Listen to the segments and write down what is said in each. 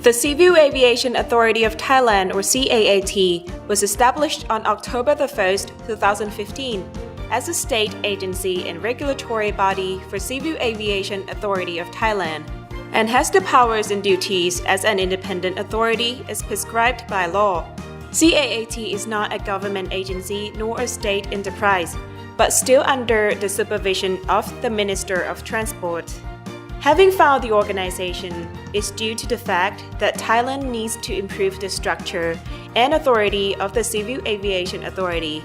The Civil Aviation Authority of Thailand, or CAAT, was established on October 1, 2015, as a state agency and regulatory body for Civil Aviation Authority of Thailand, and has the powers and duties as an independent authority as prescribed by law. CAAT is not a government agency nor a state enterprise, but still under the supervision of the Minister of Transport. Having found the organization is due to the fact that Thailand needs to improve the structure and authority of the Civil Aviation Authority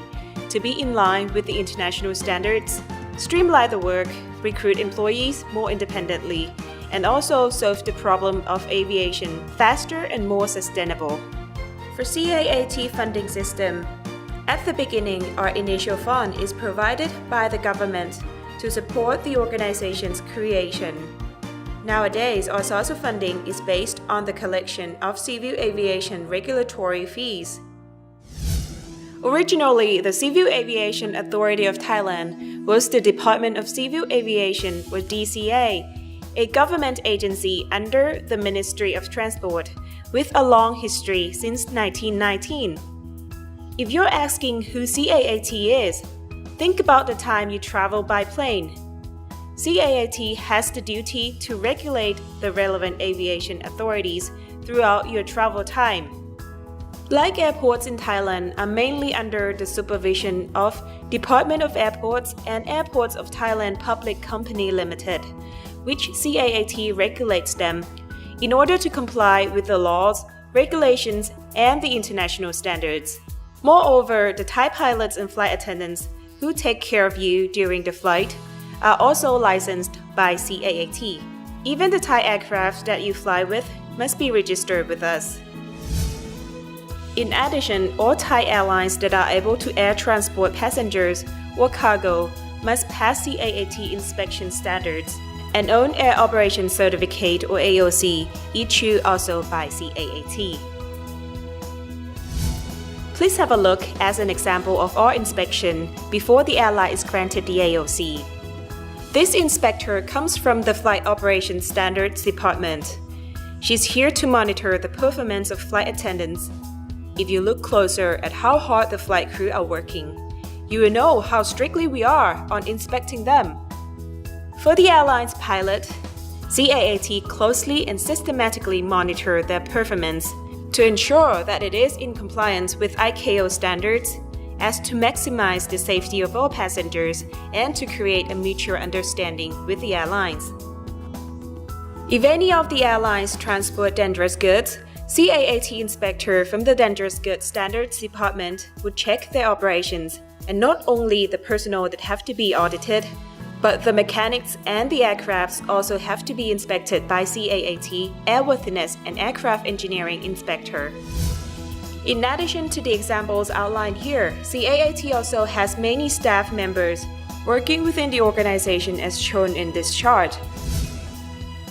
to be in line with the international standards, streamline the work, recruit employees more independently, and also solve the problem of aviation faster and more sustainable. For CAAT funding system, at the beginning, our initial fund is provided by the government to support the organization's creation. Nowadays, our source of funding is based on the collection of civil aviation regulatory fees. Originally, the Civil Aviation Authority of Thailand was the Department of Civil Aviation, or DCA, a government agency under the Ministry of Transport, with a long history since 1919. If you're asking who CAAT is, think about the time you travel by plane. CAAT has the duty to regulate the relevant aviation authorities throughout your travel time. Like airports in Thailand are mainly under the supervision of Department of Airports and Airports of Thailand Public Company Limited, which CAAT regulates them in order to comply with the laws, regulations, and the international standards. Moreover, the Thai pilots and flight attendants who take care of you during the flight are also licensed by CAAT. Even the Thai aircraft that you fly with must be registered with us. In addition, all Thai airlines that are able to air transport passengers or cargo must pass CAAT inspection standards and own Air Operation Certificate or AOC, issued also by CAAT. Please have a look as an example of our inspection before the airline is granted the AOC. This inspector comes from the Flight Operations Standards Department. She's here to monitor the performance of flight attendants. If you look closer at how hard the flight crew are working, you will know how strictly we are on inspecting them. For the airline's pilot, CAAT closely and systematically monitor their performance to ensure that it is in compliance with ICAO standards as to maximize the safety of all passengers and to create a mutual understanding with the airlines. If any of the airlines transport dangerous goods, CAAT inspector from the Dangerous Goods Standards Department would check their operations, and not only the personnel that have to be audited, but the mechanics and the aircrafts also have to be inspected by CAAT Airworthiness and Aircraft Engineering Inspector. In addition to the examples outlined here, CAAT also has many staff members working within the organization as shown in this chart.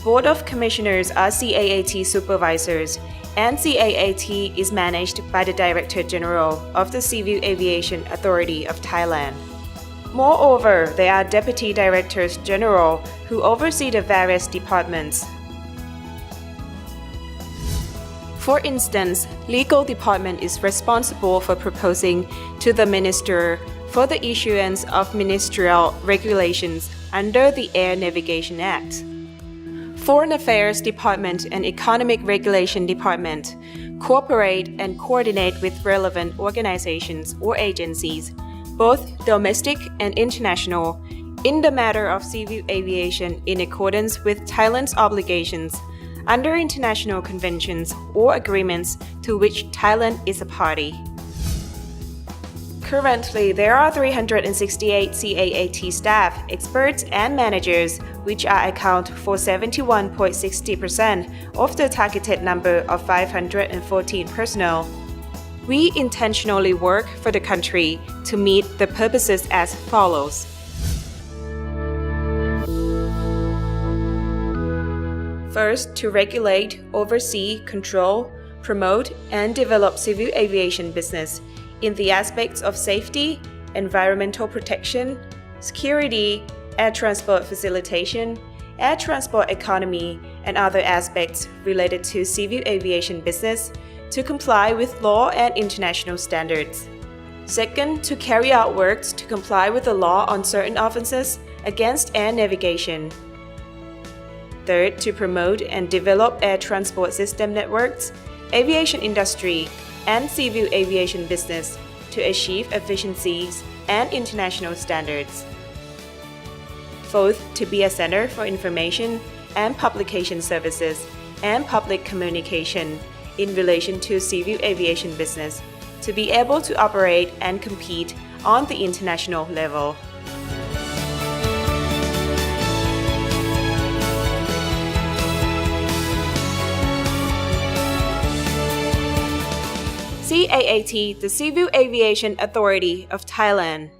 Board of Commissioners are CAAT supervisors, and CAAT is managed by the Director General of the Civil Aviation Authority of Thailand. Moreover, there are Deputy Directors General who oversee the various departments. For instance, Legal Department is responsible for proposing to the Minister for the issuance of ministerial regulations under the Air Navigation Act. Foreign Affairs Department and Economic Regulation Department cooperate and coordinate with relevant organizations or agencies, both domestic and international, in the matter of civil aviation in accordance with Thailand's obligations under international conventions or agreements to which Thailand is a party. Currently, there are 368 CAAT staff, experts, and managers, which account for 71.60% of the targeted number of 514 personnel. We intentionally work for the country to meet the purposes as follows. First, to regulate, oversee, control, promote, and develop civil aviation business in the aspects of safety, environmental protection, security, air transport facilitation, air transport economy, and other aspects related to civil aviation business to comply with law and international standards. Second, to carry out works to comply with the law on certain offenses against air navigation. Third, to promote and develop air transport system networks, aviation industry, and civil aviation business to achieve efficiencies and international standards. Fourth, to be a center for information and publication services and public communication in relation to civil aviation business to be able to operate and compete on the international level. CAAT, the Civil Aviation Authority of Thailand.